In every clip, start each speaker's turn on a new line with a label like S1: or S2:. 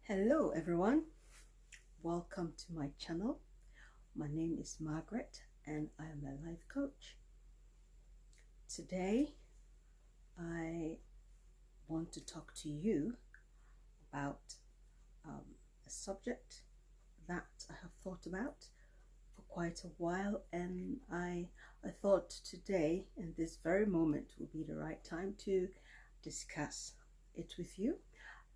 S1: Hello everyone, welcome to my channel. My name is Margaret and I am a life coach. Today I want to talk to you about a subject that I have thought about for quite a while, and I thought today in this very moment would be the right time to discuss it with you.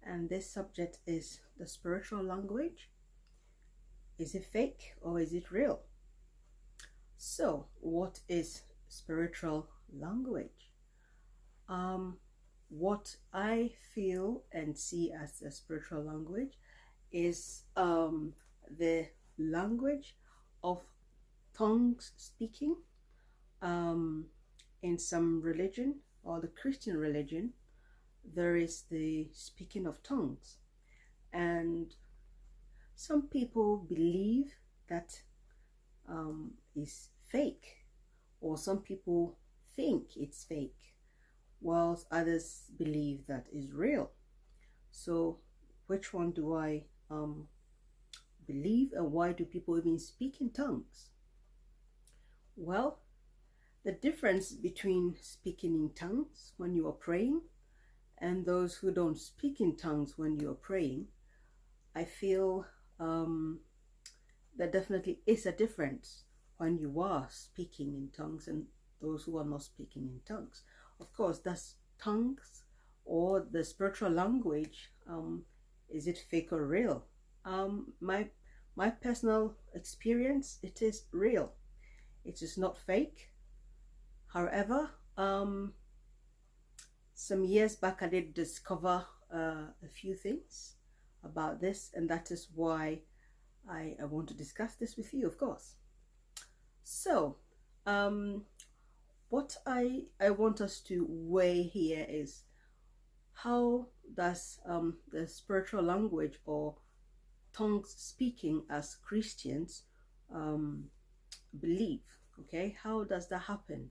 S1: And this subject is the spiritual language. Is it fake or is it real? So, what is spiritual language? What I feel and see as a spiritual language is the language of tongues speaking. In some religion, or the Christian religion, there is the speaking of tongues, and some people believe that is fake, or some people think it's fake, whilst others believe that is real. So which one do I believe, and why do people even speak in tongues? Well, the difference between speaking in tongues when you are praying and those who don't speak in tongues when you are praying, I feel there definitely is a difference when you are speaking in tongues and those who are not speaking in tongues. Of course, that's tongues or the spiritual language. Is it fake or real? My personal experience, it is real. It is not fake. However, some years back I did discover a few things about this, and that is why I want to discuss this with you, of course. So what I want us to weigh here is, how does the spiritual language or tongues speaking as Christians believe? Okay, how does that happen?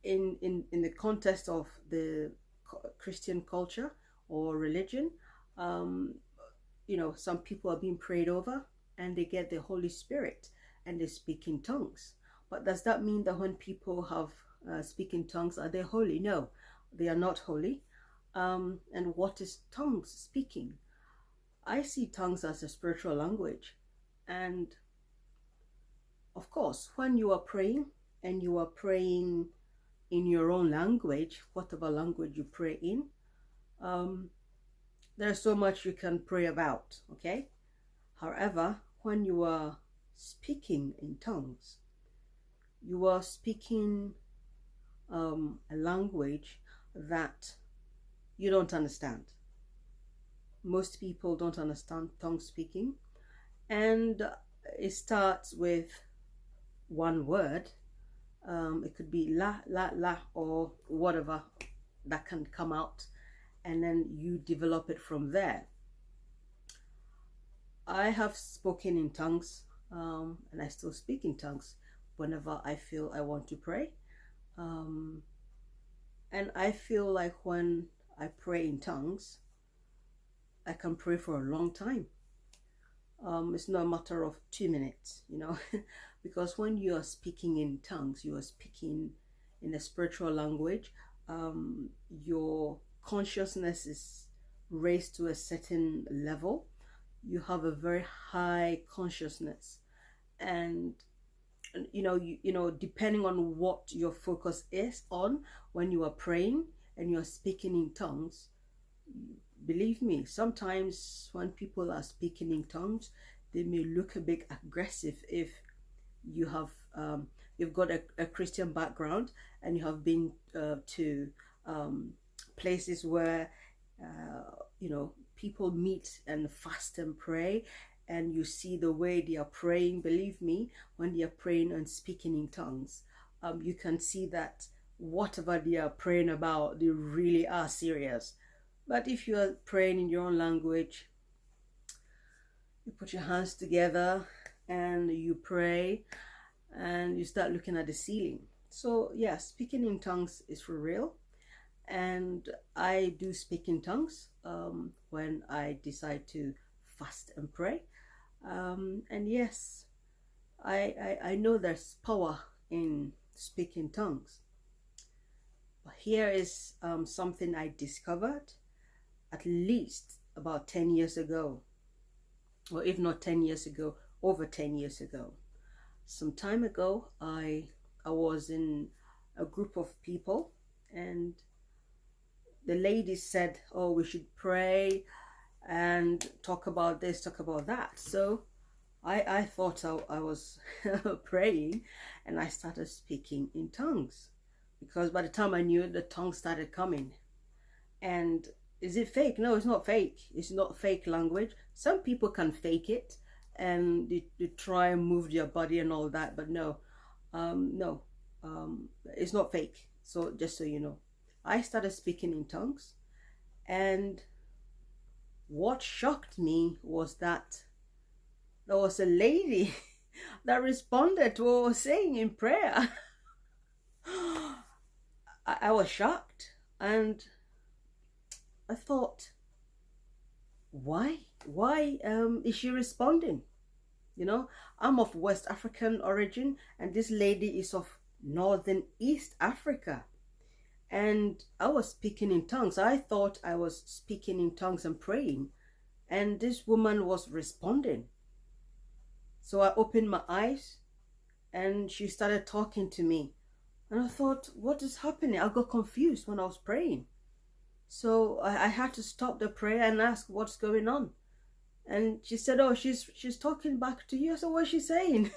S1: In the context of the Christian culture or religion, you know, some people are being prayed over and they get the Holy Spirit and they speak in tongues. But does that mean that when people have speak in tongues, are they holy? No, they are not holy. And what is tongues speaking? I see tongues as a spiritual language. And of course, when you are praying and you are praying in your own language, whatever language you pray in, there's so much you can pray about, okay? However, when you are speaking in tongues, you are speaking a language that you don't understand. Most people don't understand tongue speaking, and it starts with one word. It could be la, la, la, or whatever that can come out, and then you develop it from there. I have spoken in tongues, and I still speak in tongues whenever I feel I want to pray. And I feel like when I pray in tongues, I can pray for a long time. It's not a matter of 2 minutes, you know, because when you are speaking in tongues, you are speaking in a spiritual language. Your consciousness is raised to a certain level. You have a very high consciousness, and you know, depending on what your focus is on when you are praying and you are speaking in tongues, believe me, sometimes when people are speaking in tongues, they may look a bit aggressive if you have you've got a Christian background and you have been to places where you know, people meet and fast and pray, and you see the way they are praying. Believe me, when they are praying and speaking in tongues, you can see that whatever they are praying about, they really are serious. But if you are praying in your own language, you put your hands together and you pray and you start looking at the ceiling. So yeah, speaking in tongues is for real. and I do speak in tongues when I decide to fast and pray. And yes, I know there's power in speaking tongues. But here is something I discovered at least about 10 years ago, or if not 10 years ago, over 10 years ago. Some time ago, I was in a group of people, and the ladies said, oh, we should pray and talk about this, talk about that. So I thought I was praying, and I started speaking in tongues, because by the time I knew it, the tongues started coming. And is it fake? No, it's not fake. It's not fake language. Some people can fake it, and they try and move their body and all that, but no, it's not fake. So just so you know, I started speaking in tongues, and what shocked me was that there was a lady that responded to what I was saying in prayer. I was shocked, and I thought, why is she responding? You know, I'm of West African origin, and this lady is of Northern East Africa, and I was speaking in tongues. I thought I was speaking in tongues and praying, and this woman was responding. So I opened my eyes, and she started talking to me, and I thought, what is happening? I got confused when I was praying. So I had to stop the prayer and ask, what's going on? And she said, oh, she's talking back to you. So what's she saying?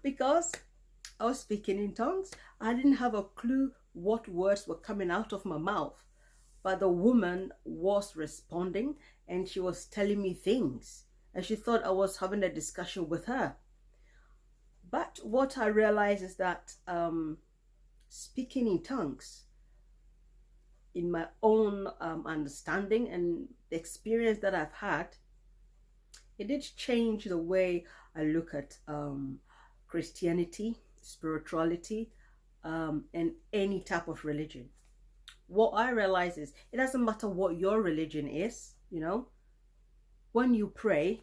S1: Because I was speaking in tongues. I didn't have a clue what words were coming out of my mouth. But the woman was responding, and she was telling me things. And she thought I was having a discussion with her. But what I realized is that speaking in tongues, in my own understanding and the experience that I've had, it did change the way I look at Christianity, spirituality, and any type of religion. What I realize is it doesn't matter what your religion is, you know. When you pray,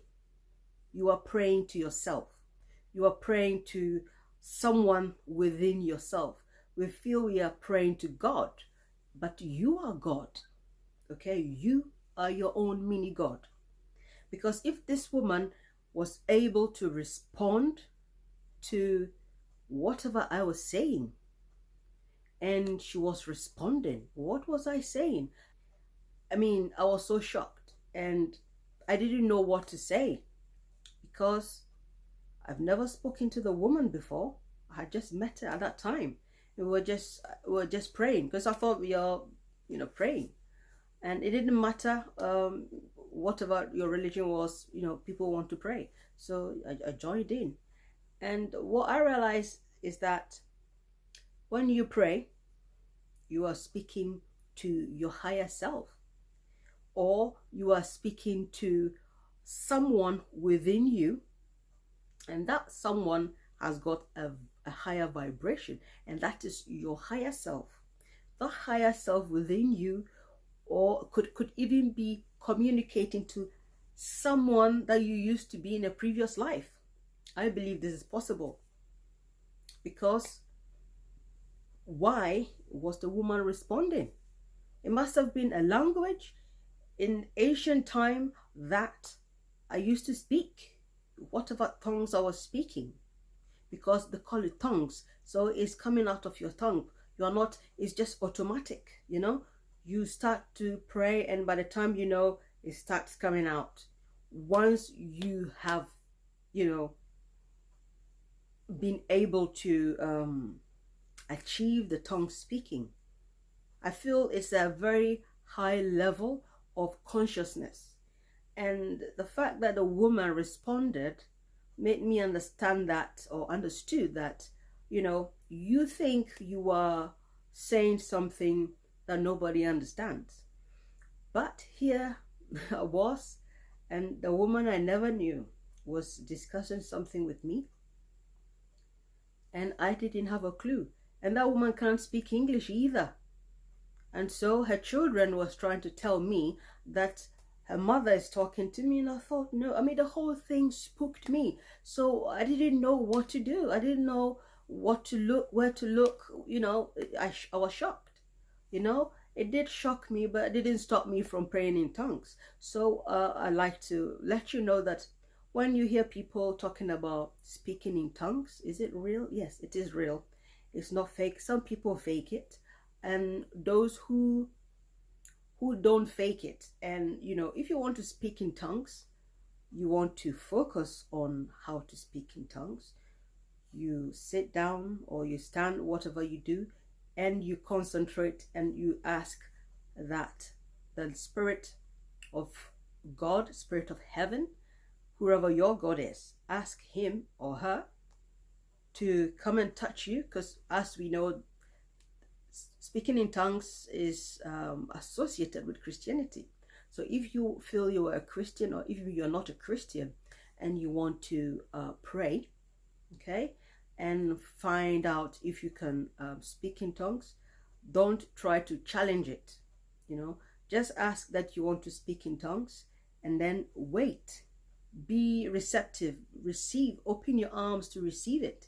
S1: you are praying to yourself. You are praying to someone within yourself. We feel we are praying to God, but you are God, okay? You are your own mini God. Because if this woman was able to respond to whatever I was saying, and she was responding, what was I saying? I mean, I was so shocked, and I didn't know what to say, because I've never spoken to the woman before. I had just met her at that time. We were just praying, because I thought we are, you know, praying, and it didn't matter whatever your religion was. You know, people want to pray, so I joined in. And what I realized is that when you pray, you are speaking to your higher self, or you are speaking to someone within you, and that someone has got a higher vibration, and that is your higher self. The higher self within you, or could even be communicating to someone that you used to be in a previous life. I believe this is possible, because why was the woman responding? It must have been a language in ancient time that I used to speak, whatever tongues I was speaking, because they call it tongues. So it's coming out of your tongue. You are not, it's just automatic, you know. You start to pray, and by the time you know, it starts coming out. Once you have, you know, been able to achieve the tongue speaking, I feel it's a very high level of consciousness. And the fact that the woman responded made me understand that, or understood that, you know, you think you are saying something that nobody understands. But here I was, and the woman I never knew was discussing something with me, and I didn't have a clue. And that woman can't speak English either. And so her children was trying to tell me that her mother is talking to me, and I thought, no, I mean, the whole thing spooked me. So I didn't know what to do. I didn't know what to look, where to look. You know, I was shocked. You know, it did shock me, but it didn't stop me from praying in tongues. So I like to let you know that when you hear people talking about speaking in tongues, is it real? Yes, it is real. It's not fake. Some people fake it, and those who don't fake it. And you know, if you want to speak in tongues, you want to focus on how to speak in tongues, you sit down or you stand, whatever you do, and you concentrate and you ask that the Spirit of God, Spirit of heaven, whoever your God is, ask him or her to come and touch you, because as we know, speaking in tongues is associated with Christianity. So if you feel you are a Christian, or if you're not a Christian and you want to pray, okay, and find out if you can speak in tongues, don't try to challenge it. You know, just ask that you want to speak in tongues, and then wait. Be receptive, receive, open your arms to receive it.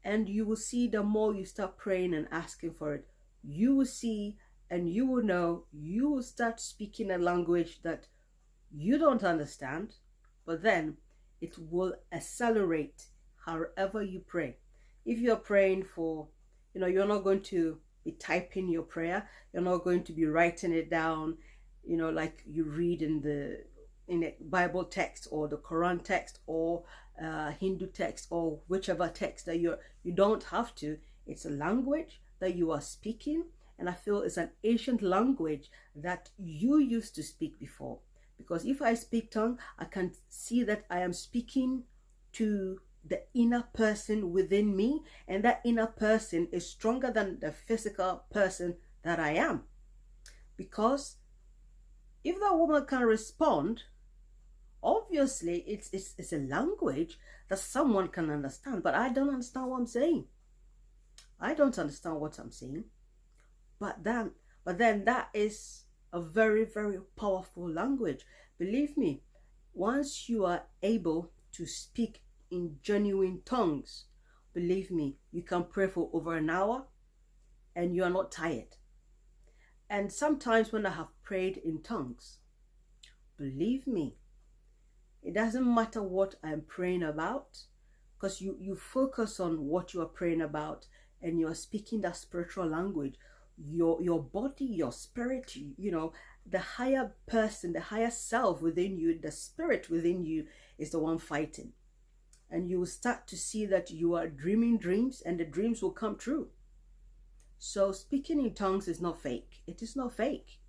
S1: And you will see, the more you start praying and asking for it, you will see and you will know, you will start speaking a language that you don't understand, but then it will accelerate however you pray. If you're praying for, you know, you're not going to be typing your prayer, you're not going to be writing it down, you know, like you read in a Bible text or the Quran text or Hindu text or whichever text that you don't have to. It's a language that you are speaking, and I feel it's an ancient language that you used to speak before. Because if I speak tongue, I can see that I am speaking to the inner person within me, and that inner person is stronger than the physical person that I am. Because if that woman can respond, obviously it's a language that someone can understand, but I don't understand what I'm saying. I don't understand what I'm saying. But then that is a very, very powerful language. Believe me, once you are able to speak in genuine tongues, believe me, you can pray for over an hour and you are not tired. And sometimes when I have prayed in tongues, believe me, it doesn't matter what I'm praying about, because you focus on what you are praying about and you are speaking that spiritual language. Your body, your spirit, you know, the higher person, the higher self within you, the spirit within you is the one fighting. And you will start to see that you are dreaming dreams, and the dreams will come true. So speaking in tongues is not fake. It is not fake.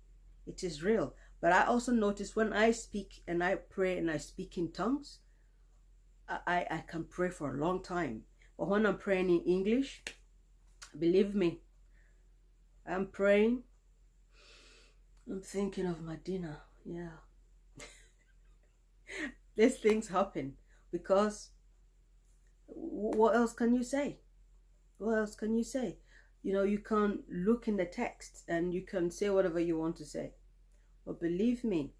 S1: It is real. But I also notice when I speak and I pray and I speak in tongues, I can pray for a long time. But when I'm praying in English, believe me, I'm praying, I'm thinking of my dinner. Yeah. These things happen because what else can you say? What else can you say? You know, you can look in the text and you can say whatever you want to say. But believe me,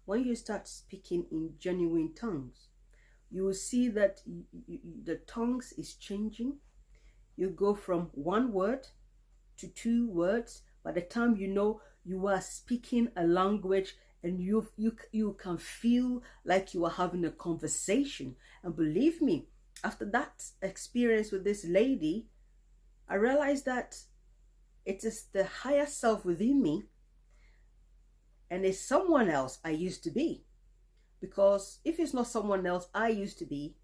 S1: when you start speaking in genuine tongues, you will see that the tongues is changing. You go from one word to two words. By the time you know, you are speaking a language, and you can feel like you are having a conversation. And believe me, after that experience with this lady, I realized that it is the higher self within me, and it's someone else I used to be. Because if it's not someone else I used to be,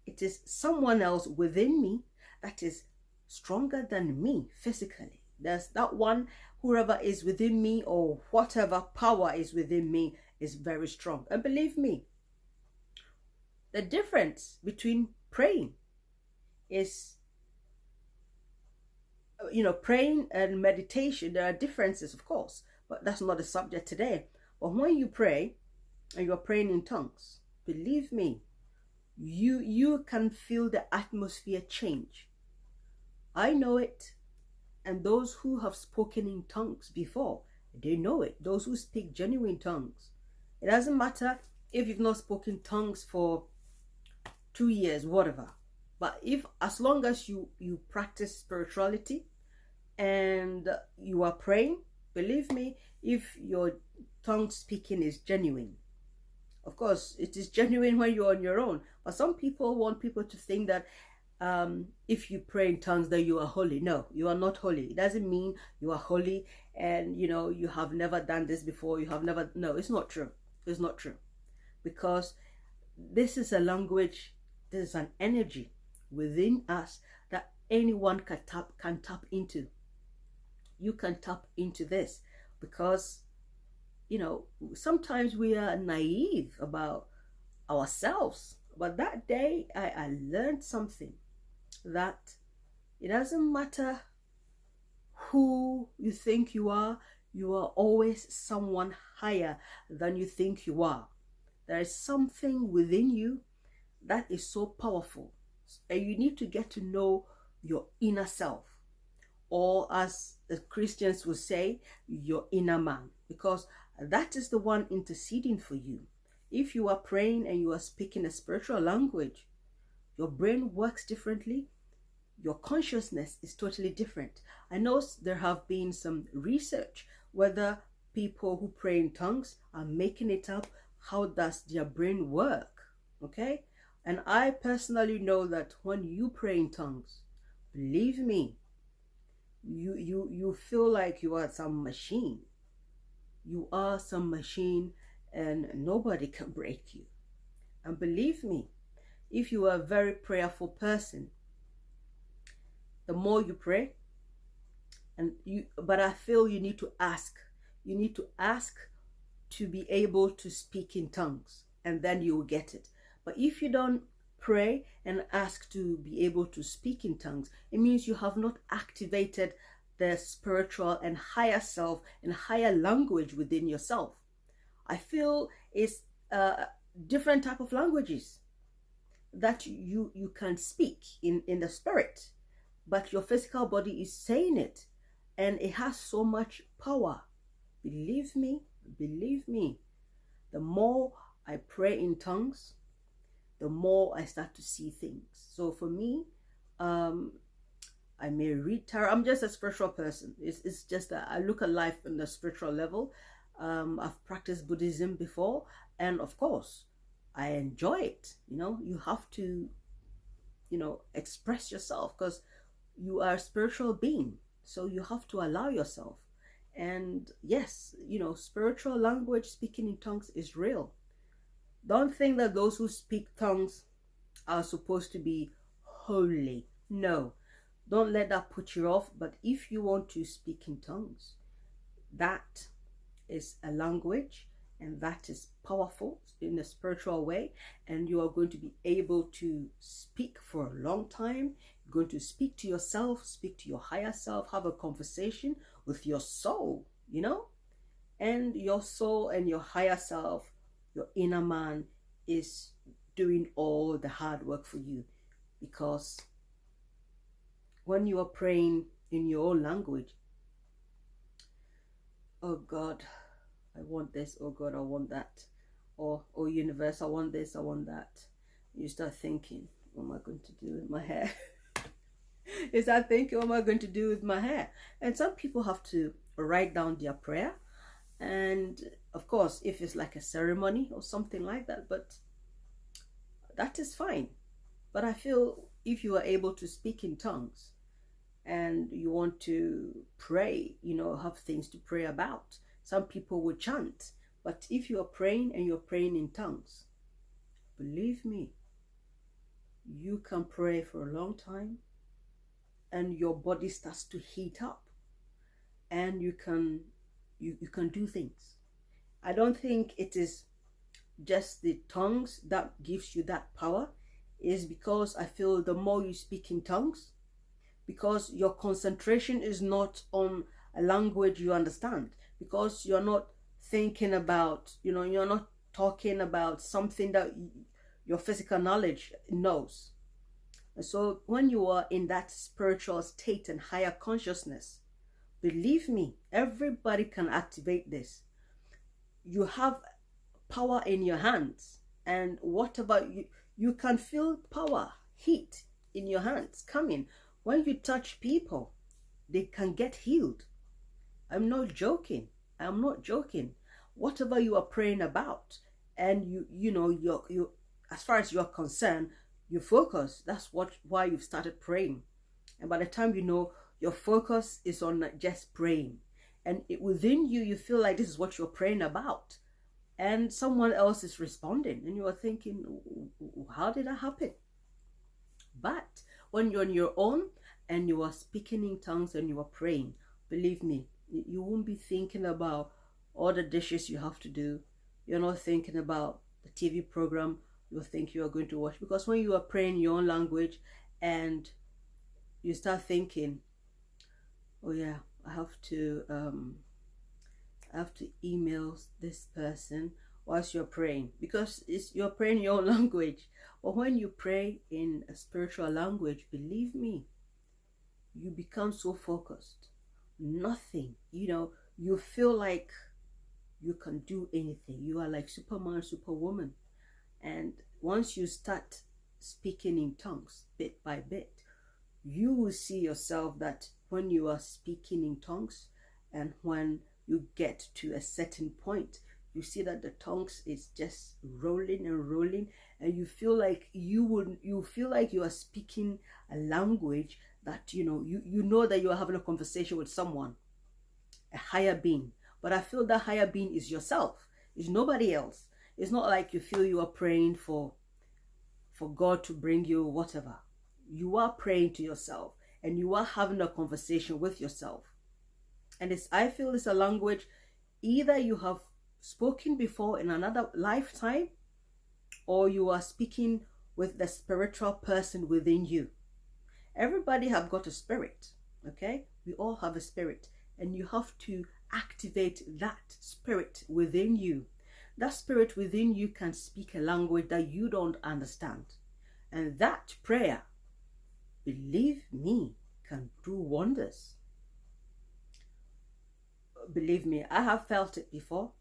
S1: it is someone else within me that is stronger than me physically. There's that one, whoever is within me or whatever power is within me is very strong. And believe me, the difference between praying is, you know, praying and meditation, there are differences, of course, but that's not the subject today. But when you pray and you're praying in tongues, believe me, you can feel the atmosphere change. I know it. And those who have spoken in tongues before, they know it. Those who speak genuine tongues. It doesn't matter if you've not spoken tongues for 2 years, whatever. But as long as you practice spirituality and you are praying, believe me, if your tongue speaking is genuine. Of course, it is genuine when you're on your own. But some people want people to think that if you pray in tongues that you are holy. No, you are not holy. It doesn't mean you are holy and you have never done this before. No, it's not true. It's not true. Because this is a language, this is an energy within us that anyone can tap into. You can tap into this because sometimes we are naive about ourselves. But that day I learned something, that it doesn't matter who you think you are always someone higher than you think you are. There is something within you that is so powerful, and you need to get to know your inner self, or as the Christians would say, your inner man, because that is the one interceding for you. If you are praying and you are speaking a spiritual language, your brain works differently. Your consciousness is totally different. I know there have been some research whether people who pray in tongues are making it up. How does their brain work? Okay? And I personally know that when you pray in tongues, believe me, you feel like you are some machine. You are some machine and nobody can break you. And believe me, if you are a very prayerful person, the more you pray, but I feel you need to ask. You need to ask to be able to speak in tongues, and then you will get it. But if you don't pray and ask to be able to speak in tongues, it means you have not activated the spiritual and higher self and higher language within yourself. I feel it's different type of languages that you can speak in the spirit, but your physical body is saying it, and it has so much power. Believe me, the more I pray in tongues, the more I start to see things. So for me, I may read tarot. I'm just a spiritual person. It's just that I look at life on the spiritual level. I've practiced Buddhism before, and of course I enjoy it. You have to express yourself, because you are a spiritual being, so you have to allow yourself. And yes, spiritual language, speaking in tongues, is real. Don't think that those who speak tongues are supposed to be holy. No, don't let that put you off. But if you want to speak in tongues, that is a language, and that is powerful in a spiritual way, and you are going to be able to speak for a long time. You're going to speak to yourself, speak to your higher self, have a conversation with your soul, and your soul and your higher self, your inner man, is doing all the hard work for you. Because when you are praying in your own language, oh God, I want this, oh God, I want that, or oh universe, I want this, I want that. You start thinking, what am I going to do with my hair? You start thinking, what am I going to do with my hair? And some people have to write down their prayer, and of course if it's like a ceremony or something like that, but that is fine. But I feel if you are able to speak in tongues and you want to pray, have things to pray about, some people will chant. But if you are praying and you're praying in tongues, believe me, you can pray for a long time and your body starts to heat up, and you can do things. I don't think it is just the tongues that gives you that power. Is because I feel the more you speak in tongues, because your concentration is not on a language you understand, because you're not thinking about, you're not talking about something that your physical knowledge knows. And so when you are in that spiritual state and higher consciousness, Believe me, everybody can activate this. You have power in your hands, and whatever you can feel power, heat in your hands coming. When you touch people, they can get healed. I'm not joking. I'm not joking. Whatever you are praying about, and you know you as far as you're concerned, you focus. That's why you've started praying. And by the time you know, your focus is on just praying, and within you, you feel like this is what you're praying about, and someone else is responding, and you are thinking, how did that happen? But when you're on your own and you are speaking in tongues and you are praying, believe me, you won't be thinking about all the dishes you have to do. You're not thinking about the TV program you think you are going to watch, because when you are praying your own language and you start thinking, oh yeah, I have to email this person whilst you're praying, because you're praying your own language. But when you pray in a spiritual language, believe me, you become so focused. Nothing, you feel like you can do anything. You are like Superman, Superwoman. And once you start speaking in tongues bit by bit, you will see yourself that when you are speaking in tongues and when you get to a certain point, you see that the tongues is just rolling and rolling, and you feel like you feel like you are speaking a language that you know that you are having a conversation with someone, a higher being. But I feel that higher being is yourself. It's nobody else. It's not like you feel you are praying for God to bring you whatever. You are praying to yourself, and you are having a conversation with yourself. And I feel it's a language either you have spoken before in another lifetime, or you are speaking with the spiritual person within you. Everybody have got a spirit, okay? We all have a spirit, and you have to activate that spirit within you. That spirit within you can speak a language that you don't understand. And that prayer, believe me, can do wonders. Believe me, I have felt it before.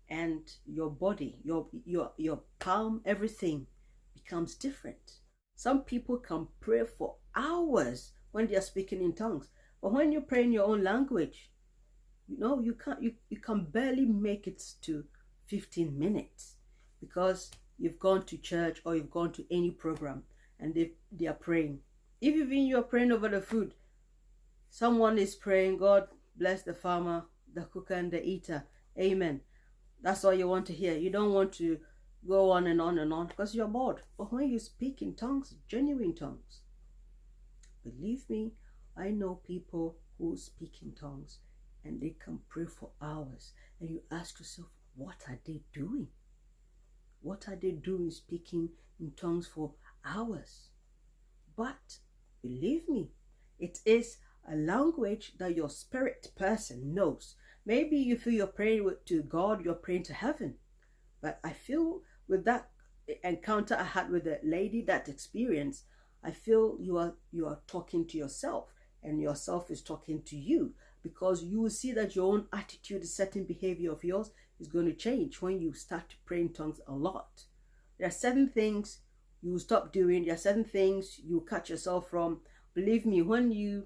S1: And your body, your palm, everything becomes different. Some people can pray for hours when they are speaking in tongues. But when you pray in your own language, you can barely make it to 15 minutes, because you've gone to church or you've gone to any program and they are praying. If even you're praying over the food, someone is praying, God bless the farmer, the cooker, and the eater. Amen. That's all you want to hear. You don't want to go on and on and on because you're bored. But when you speak in tongues, genuine tongues, believe me, I know people who speak in tongues and they can pray for hours. And you ask yourself, what are they doing? What are they doing speaking in tongues for hours? But believe me, it is a language that your spirit person knows. Maybe you feel you're praying to God, you're praying to heaven. But I feel with that encounter I had with the lady, that experience, I feel you are talking to yourself, and yourself is talking to you, because you will see that your own attitude, a certain behavior of yours is going to change when you start to pray in tongues a lot. There are certain things you will stop doing. There are certain things you catch yourself from. Believe me, when you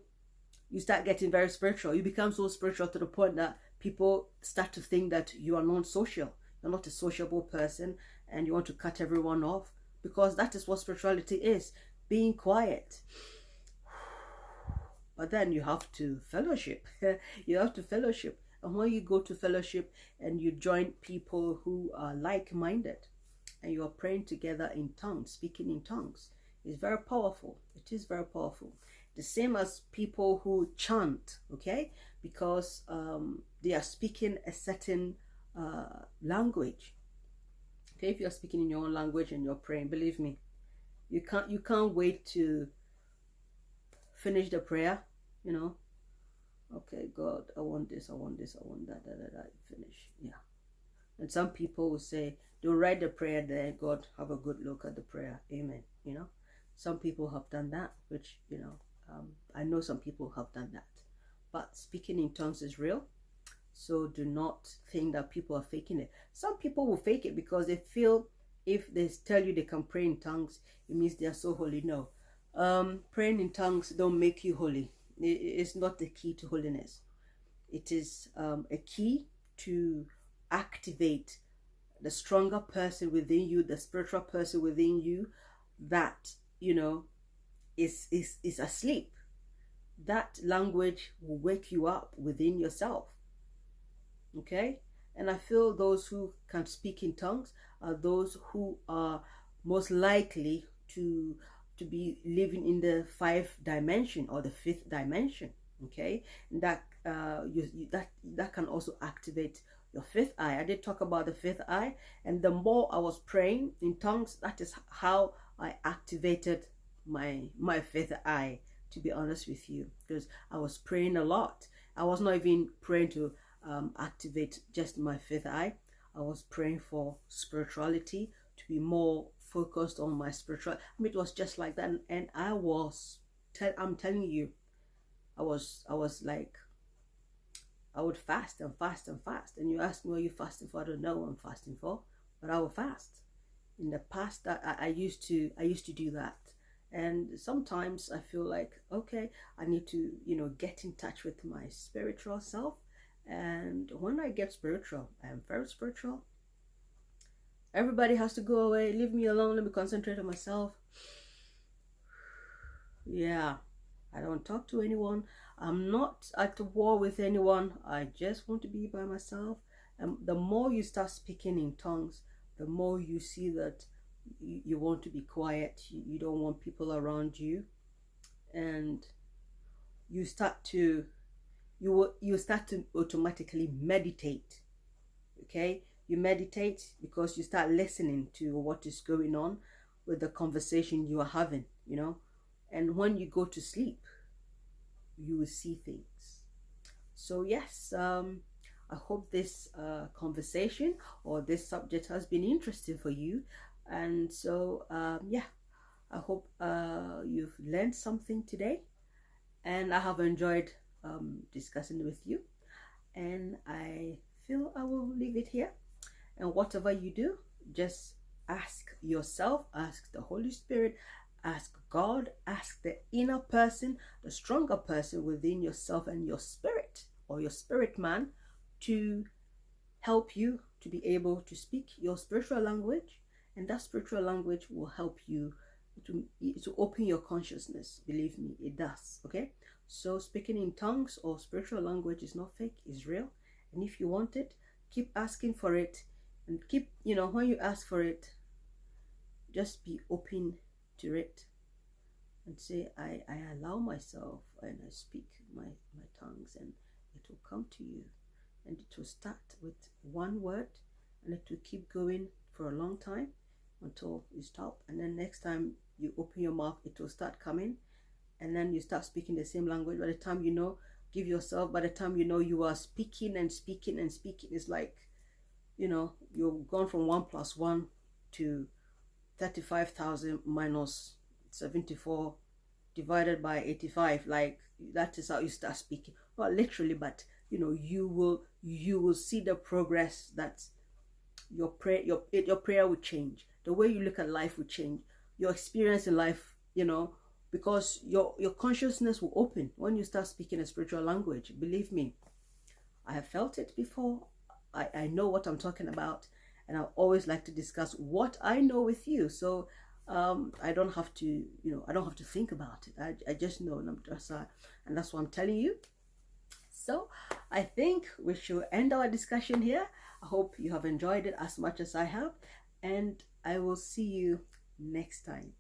S1: start getting very spiritual, you become so spiritual to the point that people start to think that you are non-social. You're not a sociable person, and you want to cut everyone off, because that is what spirituality is, being quiet. But then you have to fellowship. You have to fellowship. And when you go to fellowship and you join people who are like-minded, and you are praying together in tongues, speaking in tongues, it's very powerful. It is very powerful. The same as people who chant, okay? Because they are speaking a certain language. Okay, if you're speaking in your own language and you're praying, believe me, you can't wait to finish the prayer, Okay, God, I want this, I want this, I want that, finish. Yeah. And some people will say, they'll write the prayer there, God, have a good look at the prayer. Amen. Some people have done that, which, I know some people have done that. but speaking in tongues is real. So do not think that people are faking it. Some people will fake it because they feel if they tell you they can pray in tongues, it means they are so holy. No, praying in tongues don't make you holy. It's not the key to holiness. It is a key to activate the stronger person within you, the spiritual person within you that, you know, is asleep. That language will wake you up within yourself. Okay? And I feel those who can speak in tongues are those who are most likely to be living in the 5th dimension or the 5th dimension. Okay? And that that can also activate your 5th eye. I did talk about the 5th eye, and the more I was praying in tongues, that is how I activated my 5th eye, to be honest with you, because I was praying a lot. I was not even praying to activate just my 5th eye. I was praying for spirituality, to be more focused on my spiritual. I mean, it was just like that, and I was I'm telling you, I was like, I would fast and fast and fast. And you ask me, what are you fasting for? I don't know what I'm fasting for, but I will fast. In the past, I used to do that. And sometimes I feel like, okay, I need to, you know, get in touch with my spiritual self. And when I get spiritual, I am very spiritual. Everybody has to go away. Leave me alone. Let me concentrate on myself. Yeah, I don't talk to anyone. I'm not at war with anyone. I just want to be by myself. And the more you start speaking in tongues, the more you see that you want to be quiet. You don't want people around you. And you start to automatically meditate. Okay? You meditate because you start listening to what is going on with the conversation you are having, you know. And when you go to sleep, you will see things. So yes, I hope this conversation or this subject has been interesting for you. And so yeah, I hope you've learned something today, and I have enjoyed discussing with you. And I feel I will leave it here. And whatever you do, just ask yourself, ask the Holy Spirit, ask God, ask the inner person, the stronger person within yourself and your spirit, or your spirit man, to help you to be able to speak your spiritual language. And that spiritual language will help you to open your consciousness. Believe me, it does. Okay? So speaking in tongues or spiritual language is not fake, it's real. And if you want it, keep asking for it. And keep, you know, when you ask for it, just be open to it and say, I allow myself, and I speak my tongues, and it will come to you. And it will start with one word, and it will keep going for a long time until you stop. And then next time you open your mouth, it will start coming, and then you start speaking the same language. By the time you know, give yourself, by the time you know you are speaking and speaking and speaking, it's like, you know, you've gone from 1 + 1 to 35,000 minus 74 divided by 85. Like, that is how you start speaking. Not literally, but you know, you will see the progress. That your prayer will change. The way you look at life will change. Your experience in life, you know, because your consciousness will open when you start speaking a spiritual language. Believe me, I have felt it before. I know what I'm talking about, and I always like to discuss what I know with you. So I don't have to, you know, I don't have to think about it. I just know, and that's what I'm telling you. So I think we should end our discussion here. I hope you have enjoyed it as much as I have, and I will see you next time.